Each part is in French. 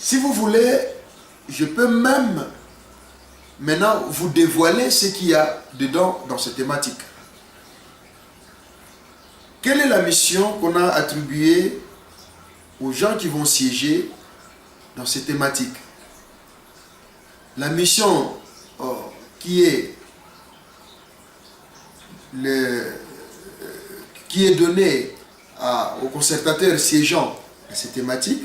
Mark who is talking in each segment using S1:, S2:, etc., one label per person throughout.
S1: Si vous voulez, je peux même maintenant vous dévoiler ce qu'il y a dedans dans cette thématique. Quelle est la mission qu'on a attribuée aux gens qui vont siéger dans cette thématique? La mission qui est donnée aux concertateurs siégeants à cette thématique,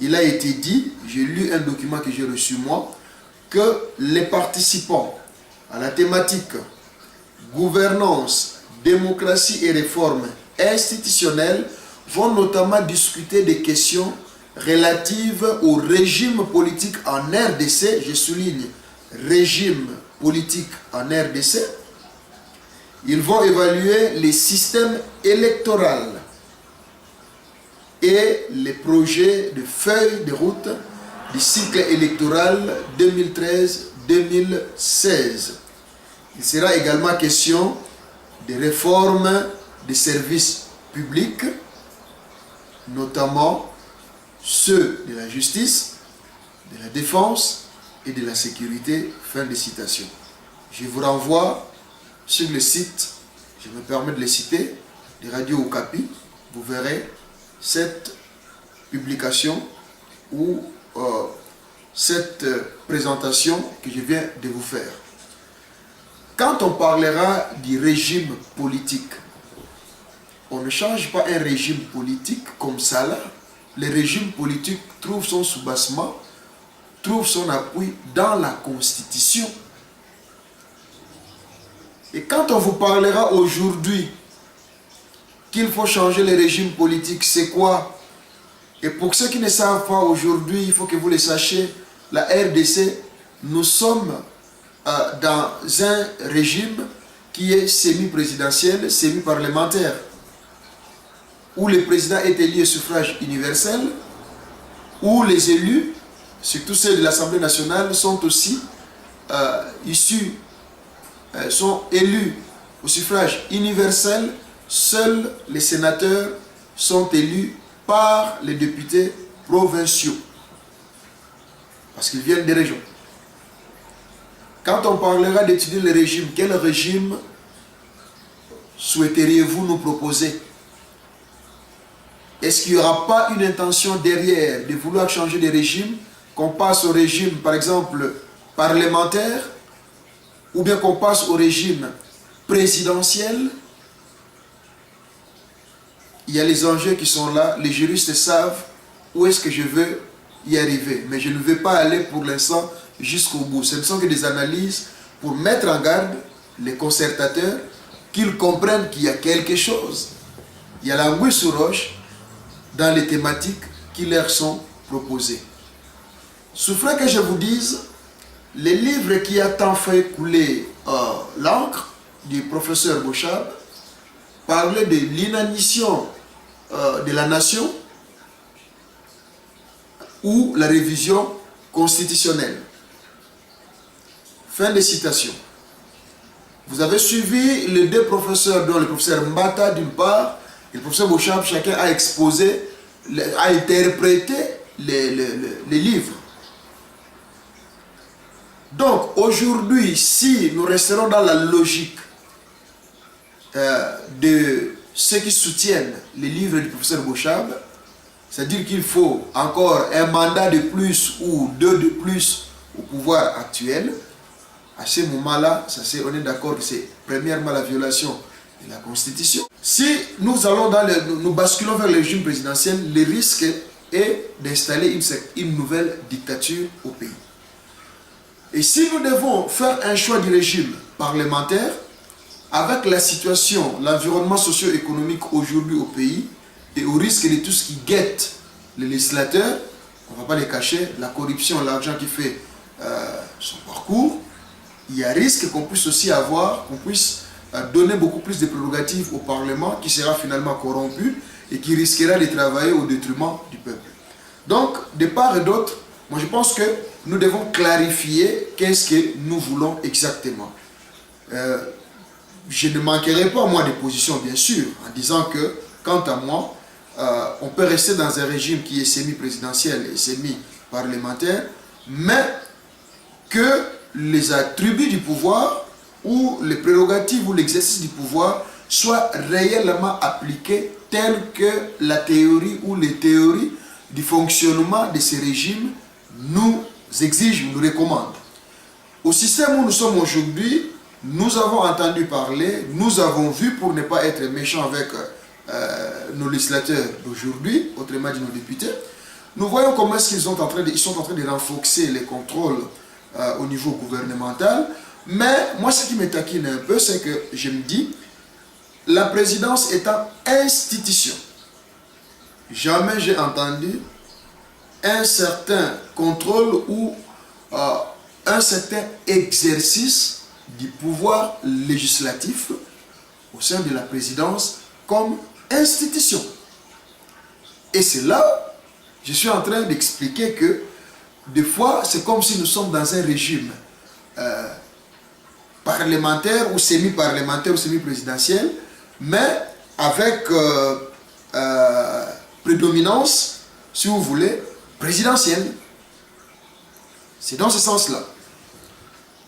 S1: il a été dit, j'ai lu un document que j'ai reçu moi, que les participants à la thématique gouvernance, démocratie et réforme institutionnelle vont notamment discuter des questions relatives au régime politique en RDC, je souligne régime politique en RDC. Ils vont évaluer les systèmes électoraux et les projets de feuilles de route du cycle électoral 2013-2016. Il sera également question de réformes des services publics, notamment ceux de la justice, de la défense et de la sécurité. Fin de citation. Je vous renvoie sur le site, je me permets de le citer, de Radio Okapi. Vous verrez cette publication ou cette présentation que je viens de vous faire. Quand on parlera du régime politique, on ne change pas un régime politique comme ça là. Le régime politique trouve son soubassement, trouve son appui dans la Constitution. Et quand on vous parlera aujourd'hui qu'il faut changer le régime politique, c'est quoi? Et pour ceux qui ne savent pas aujourd'hui, il faut que vous le sachiez, la RDC, nous sommes dans un régime qui est semi-présidentiel, semi-parlementaire, où le président est élu au suffrage universel, où les élus, surtout ceux de l'Assemblée nationale, sont aussi sont élus au suffrage universel. Seuls les sénateurs sont élus par les députés provinciaux, parce qu'ils viennent des régions. Quand on parlera d'étudier le régime, quel régime souhaiteriez-vous nous proposer? Est-ce qu'il n'y aura pas une intention derrière de vouloir changer de régime, qu'on passe au régime, par exemple, parlementaire, ou bien qu'on passe au régime présidentiel? Il y a les enjeux qui sont là, les juristes savent où est-ce que je veux y arriver. Mais je ne vais pas aller pour l'instant jusqu'au bout. Ce ne sont que des analyses pour mettre en garde les concertateurs, qu'ils comprennent qu'il y a quelque chose. Il y a l'anguille sous roche dans les thématiques qui leur sont proposées. Souffrez que je vous dise, les livres qui a tant fait couler l'encre du professeur Bochab parlaient de l'inanition de la nation ou la révision constitutionnelle. Fin de citation. Vous avez suivi les deux professeurs, dont le professeur Mbata d'une part et le professeur Bochab, chacun a exposé, a interprété les livres. Donc aujourd'hui, si nous resterons dans la logique de ceux qui soutiennent les livres du professeur Bochab, c'est-à-dire qu'il faut encore un mandat de plus ou deux de plus au pouvoir actuel, à ce moment-là, on est d'accord que c'est premièrement la violation de la Constitution. Si nous allons nous basculons vers le régime présidentiel, le risque est d'installer une nouvelle dictature au pays. Et si nous devons faire un choix du régime parlementaire, avec la situation, l'environnement socio-économique aujourd'hui au pays, et au risque de tout ce qui guette les législateurs, on ne va pas les cacher, la corruption, l'argent qui fait son parcours, il y a risque qu'on puisse aussi avoir, qu'on puisse donner beaucoup plus de prérogatives au Parlement qui sera finalement corrompu et qui risquera de travailler au détriment du peuple. Donc, de part et d'autre, moi je pense que nous devons clarifier qu'est-ce que nous voulons exactement. Je ne manquerai pas, moi, des positions, bien sûr, en disant que, quant à moi, on peut rester dans un régime qui est semi-présidentiel et parlementaire, mais que les attributs du pouvoir ou les prérogatives ou l'exercice du pouvoir soient réellement appliqués tels que la théorie ou les théories du fonctionnement de ces régimes nous exigent, nous recommandent. Au système où nous sommes aujourd'hui, nous avons entendu parler, nous avons vu, pour ne pas être méchants avec nos législateurs d'aujourd'hui, autrement dit nos députés, nous voyons comment ils sont en train de renforcer les contrôles au niveau gouvernemental. Mais moi, ce qui me taquine un peu, c'est que je me dis, la présidence étant institution, jamais j'ai entendu un certain contrôle ou un certain exercice du pouvoir législatif au sein de la présidence comme institution. Et c'est là je suis en train d'expliquer que des fois c'est comme si nous sommes dans un régime parlementaire ou semi-parlementaire ou semi-présidentiel, mais avec prédominance, si vous voulez, présidentielle. C'est dans ce sens-là.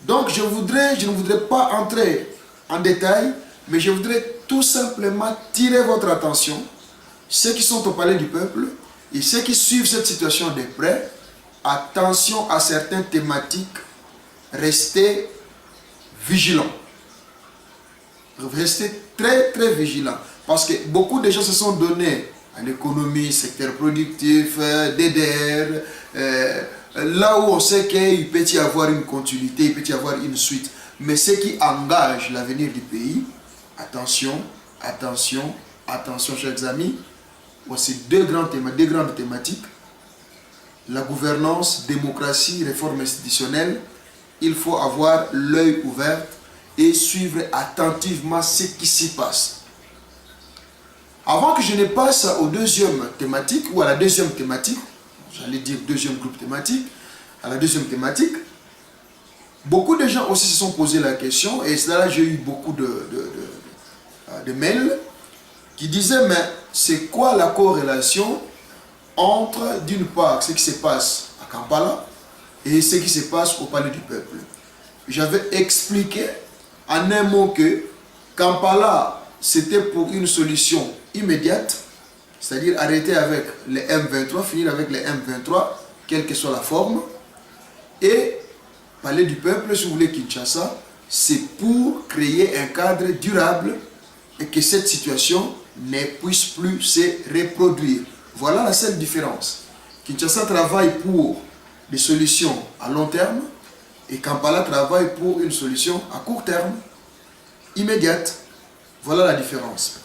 S1: Donc je ne voudrais pas entrer en détail, mais je voudrais tout simplement tirer votre attention, ceux qui sont au palais du peuple et ceux qui suivent cette situation de près, attention à certaines thématiques, restez vigilants. Restez très très vigilants, parce que beaucoup de gens se sont donnés à l'économie, secteur productif, DDR, là où on sait qu'il peut y avoir une continuité, il peut y avoir une suite. Mais ce qui engage l'avenir du pays, attention, attention, attention chers amis, voici deux grandes thématiques. La gouvernance, démocratie, réforme institutionnelle. Il faut avoir l'œil ouvert et suivre attentivement ce qui s'y passe. Avant que je ne passe aux deuxième thématique, ou à la deuxième thématique, j'allais dire deuxième groupe thématique, à la deuxième thématique, beaucoup de gens aussi se sont posé la question, et c'est là j'ai eu beaucoup de mails qui disaient, mais c'est quoi la corrélation entre, d'une part, ce qui se passe à Kampala et ce qui se passe au palais du peuple? J'avais expliqué en un mot que Kampala, c'était pour une solution immédiate, c'est-à-dire arrêter avec les M23, finir avec les M23, quelle que soit la forme. Et palais du peuple, si vous voulez, Kinshasa, c'est pour créer un cadre durable et que cette situation ne puisse plus se reproduire. Voilà la seule différence. Kinshasa travaille pour des solutions à long terme et Kampala travaille pour une solution à court terme, immédiate. Voilà la différence.